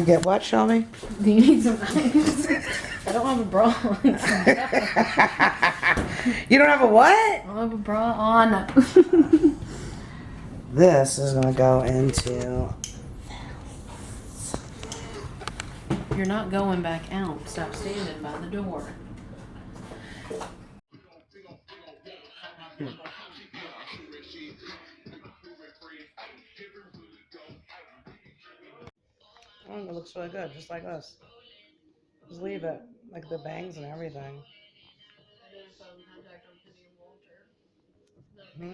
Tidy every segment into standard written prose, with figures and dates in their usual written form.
Get what, show me? Do you need some ice? I don't have a bra on. You don't have a what? I don't have a bra on. This is gonna go into... You're not going back out. Stop standing by the door. Oh, it looks really good, just like us. Just leave it, like the bangs and everything. Hmm?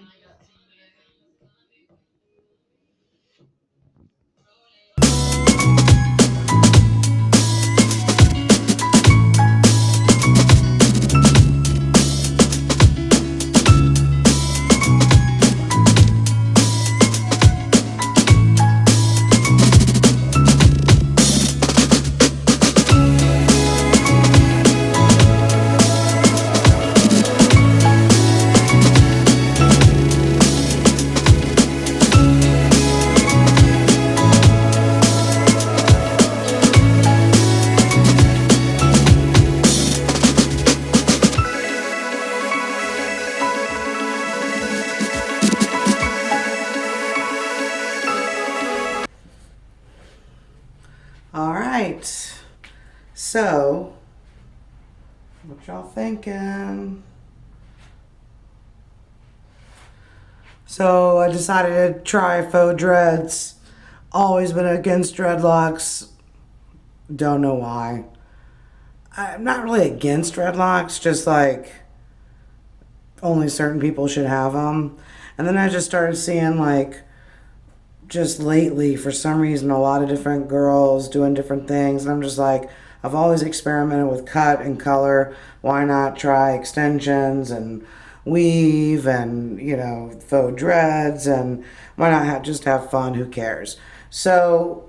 All right, so what y'all thinking? So I decided to try faux dreads. Always been against dreadlocks. Don't know why. I'm not really against dreadlocks, just like only certain people should have them. And then I just started seeing like just lately, for some reason, a lot of different girls doing different things. And I'm just like, I've always experimented with cut and color. Why not try extensions and weave and, you know, faux dreads? And why not just have fun? Who cares? So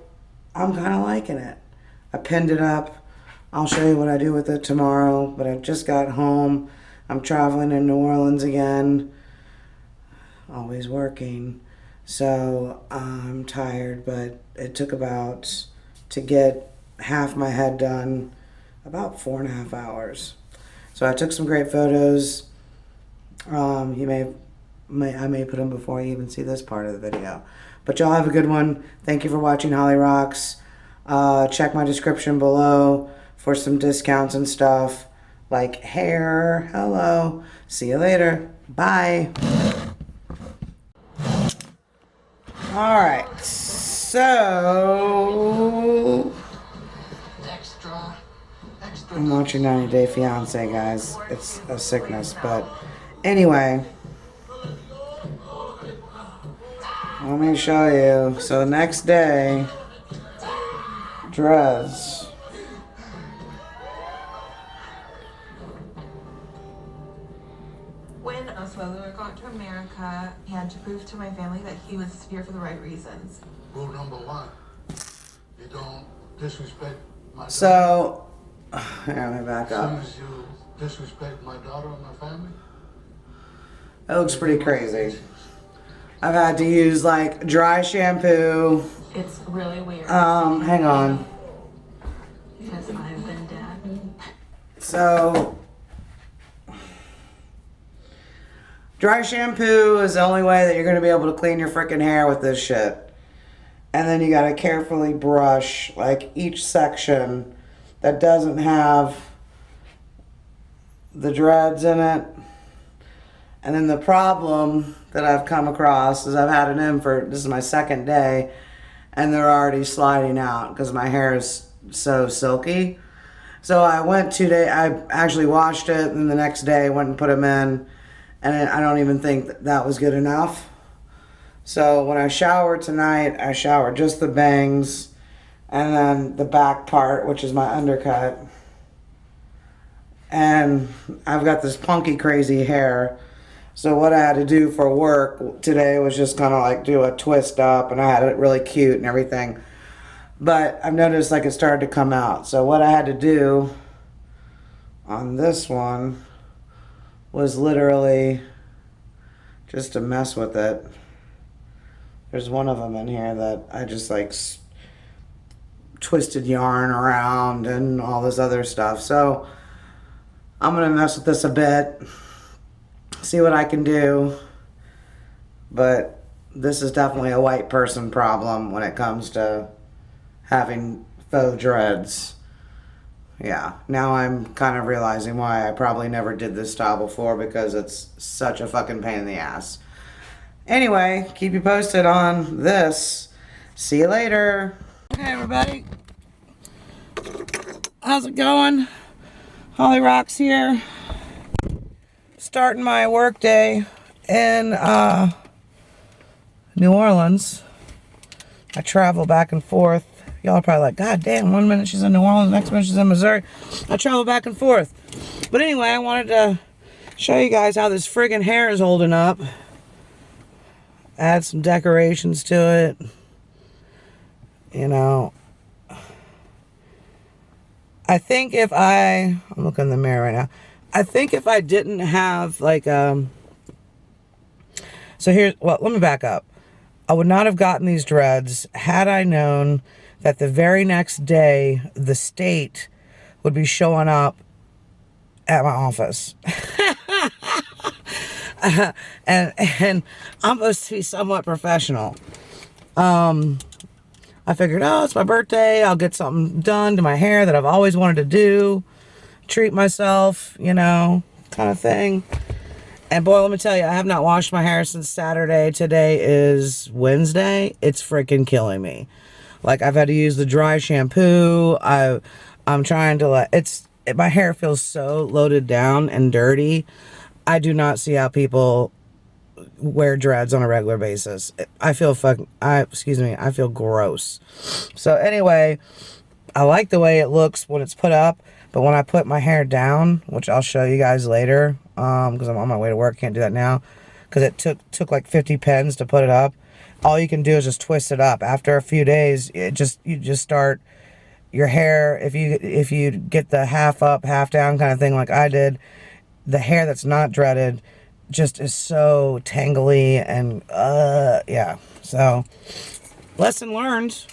I'm kind of liking it. I pinned it up. I'll show you what I do with it tomorrow. But I just got home. I'm traveling in New Orleans again. Always working. So I'm tired, but it took about, to get half my head done, about 4.5 hours. So I took some great photos. I may put them before you even see this part of the video. But y'all have a good one. Thank you for watching Holly Rocks. Check my description below for some discounts and stuff like hair. Hello. See you later. Bye. All right, so I'm watching 90 Day Fiance, guys. It's a sickness, but anyway, let me show you. So the next day, dreads. When Osweiler got to America, he had to prove to my family that he was here for the right reasons. Rule number one, you don't disrespect my daughter. So, let me back As up. soon as you disrespect my daughter and my family, That looks pretty crazy. I've had to use like dry shampoo. It's really weird. Hang on. Because I've been dead. So, dry shampoo is the only way that you're going to be able to clean your freaking hair with this shit. And then you got to carefully brush like each section that doesn't have the dreads in it. And then the problem that I've come across is I've had it in for, this is my second day, and they're already sliding out because my hair is so silky. So I went 2 days, I actually washed it, and the next day went and put them in. And I don't even think that was good enough. So when I shower tonight, I shower just the bangs and then the back part, which is my undercut. And I've got this punky crazy hair. So what I had to do for work today was just kind of like do a twist up, and I had it really cute and everything. But I've noticed like it started to come out. So what I had to do on this one was literally just to mess with it. There's one of them in here that I just like twisted yarn around and all this other stuff. So I'm gonna mess with this a bit, see what I can do. But this is definitely a white person problem when it comes to having faux dreads. Yeah, now I'm kind of realizing why I probably never did this style before, because it's such a fucking pain in the ass. Anyway, keep you posted on this. See you later. Hey everybody. How's it going? Holly Rocks here. Starting my work day in New Orleans. I travel back and forth. Y'all are probably like, God damn, 1 minute she's in New Orleans, next minute she's in Missouri. I travel back and forth. But anyway, I wanted to show you guys how this friggin' hair is holding up. Add some decorations to it. You know, I think if I'm looking in the mirror right now. I think if I didn't have like, so here's, well, let me back up. I would not have gotten these dreads had I known that the very next day the state would be showing up at my office. and I'm supposed to be somewhat professional. I figured, oh, it's my birthday. I'll get something done to my hair that I've always wanted to do. Treat myself, you know, kind of thing. And boy, let me tell you, I have not washed my hair since Saturday. Today is Wednesday. It's freaking killing me. Like, I've had to use the dry shampoo. I'm trying to my hair feels so loaded down and dirty. I do not see how people wear dreads on a regular basis. I feel I feel gross. So anyway, I like the way it looks when it's put up, but when I put my hair down, which I'll show you guys later, because I'm on my way to work, can't do that now, because it took like 50 pens to put it up. All you can do is just twist it up. After a few days, you just start your hair, if you get the half up, half down kind of thing like I did, the hair that's not dreaded just is so tangly and yeah. So lesson learned.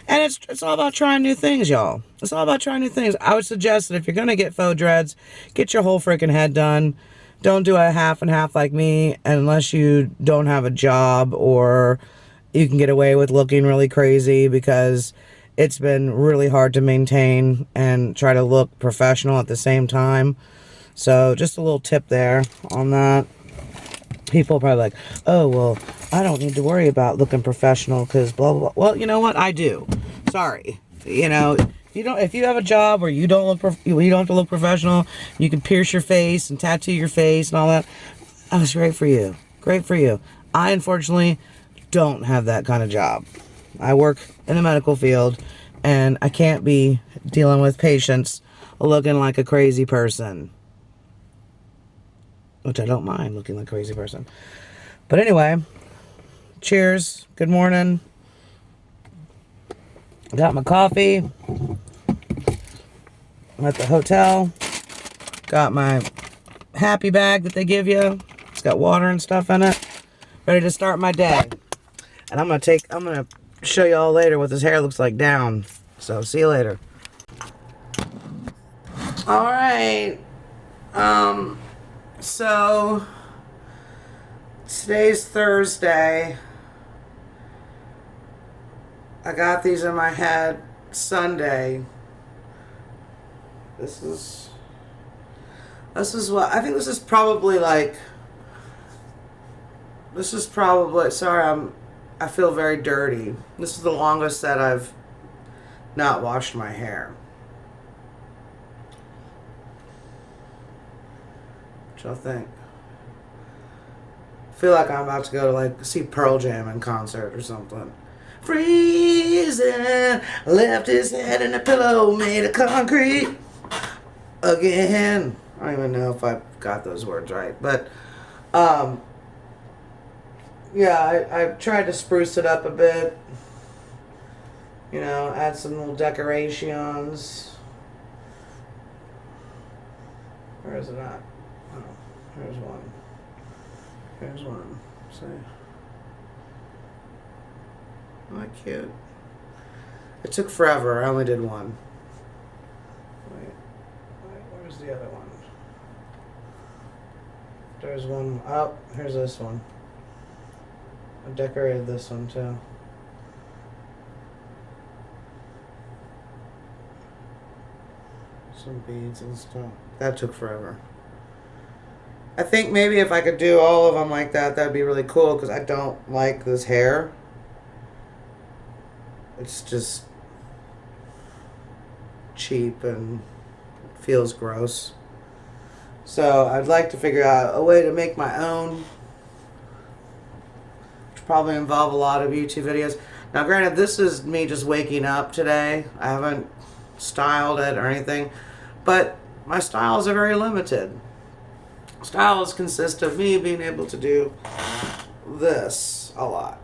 And it's all about trying new things, y'all. It's all about trying new things. I would suggest that if you're gonna get faux dreads, get your whole freaking head done. Don't do a half and half like me, unless you don't have a job or you can get away with looking really crazy, because it's been really hard to maintain and try to look professional at the same time. So just a little tip there on that. People are probably like, oh, well, I don't need to worry about looking professional because blah, blah, blah. Well, you know what? I do. Sorry. You know, if you have a job where you don't have to look professional, you can pierce your face and tattoo your face and all that. That's great for you. Great for you. I, unfortunately, don't have that kind of job. I work in the medical field, and I can't be dealing with patients looking like a crazy person. Which I don't mind looking like a crazy person. But anyway, cheers. Good morning. Got my coffee. I'm at the hotel. Got my happy bag that they give you. It's got water and stuff in it. Ready to start my day. And I'm gonna show y'all later what this hair looks like down. So see you later. All right. So today's Thursday. I got these in my head Sunday. This is what I think. This is probably sorry, I feel very dirty. This is the longest that I've not washed my hair. What y'all think? I feel like I'm about to go to see Pearl Jam in concert or something. Freezing, left his head in a pillow made of concrete again. I don't even know if I got those words right, but yeah, I tried to spruce it up a bit. You know, add some little decorations. Where is it at? Oh, here's one. Here's one. See? Isn't that cute? It took forever. I only did one. Where's the other one? There's one. Oh, here's this one. I decorated this one too. Some beads and stuff. That took forever. I think maybe if I could do all of them like that, that'd be really cool because I don't like this hair. It's just cheap and feels gross. So I'd like to figure out a way to make my own, which probably involve a lot of YouTube videos. Now granted, this is me just waking up today. I haven't styled it or anything, but my styles are very limited. Styles consist of me being able to do this a lot.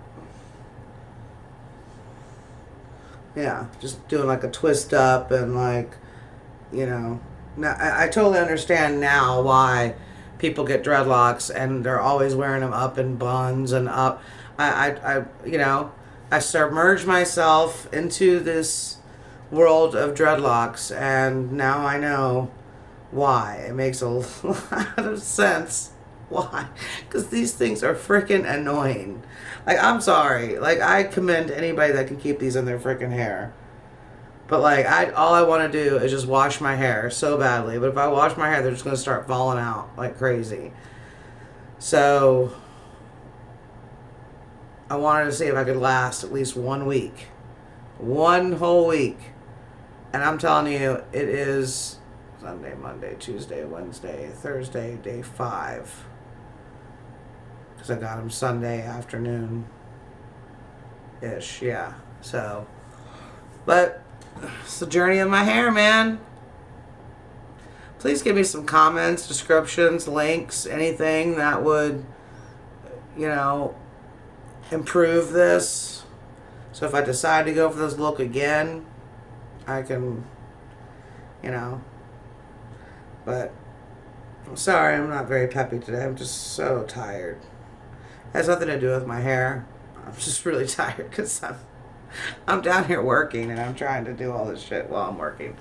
Yeah, just doing like a twist up and like, you know. Now, I totally understand now why people get dreadlocks and they're always wearing them up in buns and up. You know, I submerged myself into this world of dreadlocks and now I know why. It makes a lot of sense. Why? Because these things are freaking annoying. Like, I'm sorry. Like, I commend anybody that can keep these in their freaking hair. But, like, all I want to do is just wash my hair so badly. But if I wash my hair, they're just going to start falling out like crazy. So, I wanted to see if I could last at least 1 week. 1 whole week. And I'm telling you, it is Sunday, Monday, Tuesday, Wednesday, Thursday, day 5. Because I got them Sunday afternoon-ish, yeah. So, but it's the journey of my hair, man. Please give me some comments, descriptions, links, anything that would, you know, improve this. So if I decide to go for this look again, I can, you know. But I'm sorry, I'm not very peppy today. I'm just so tired. It has nothing to do with my hair. I'm just really tired because I'm down here working and I'm trying to do all this shit while I'm working.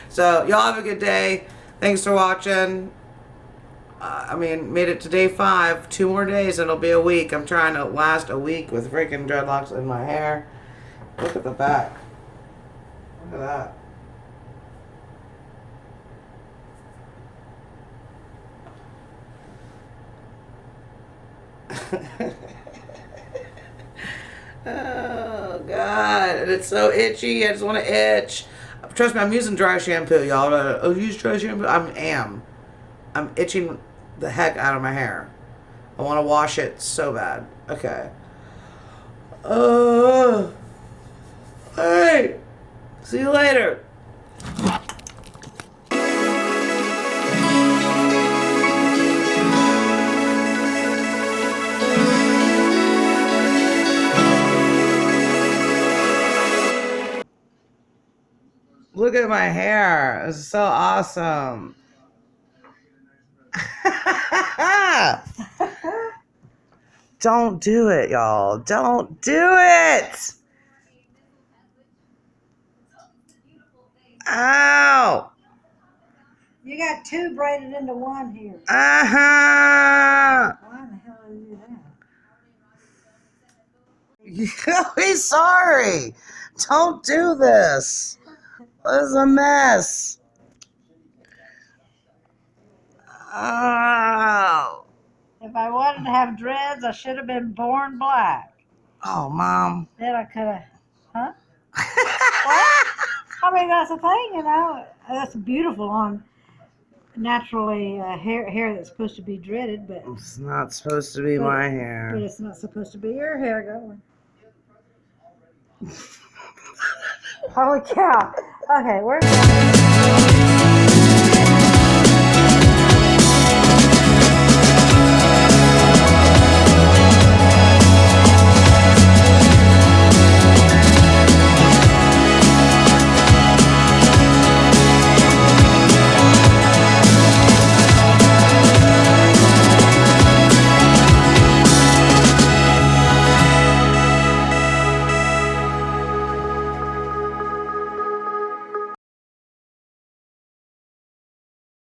So y'all have a good day. Thanks for watching. I mean, made it to day 5. 2 more days, it'll be a week. I'm trying to last a week with freaking dreadlocks in my hair. Look at the back. Look at that. Oh God, and it's so itchy. I just want to itch. Trust me, I'm using dry shampoo, y'all. Oh, use dry shampoo. I'm itching the heck out of my hair. I want to wash it so bad. Okay. Alright. See you later. Look at my hair. It's so awesome. Don't do it, y'all. Don't do it. Ow. You got 2 braided into 1 here. Uh-huh. Why the hell did you do that? He's sorry. Don't do this. This is a mess. Oh. If I wanted to have dreads, I should have been born black. Oh, Mom. Then I could have, huh? What? I mean, that's the thing, you know. That's beautiful on naturally hair that's supposed to be dreaded, but It's not supposed to be my hair. but it's not supposed to be your hair going. Holy cow. Okay, where's that?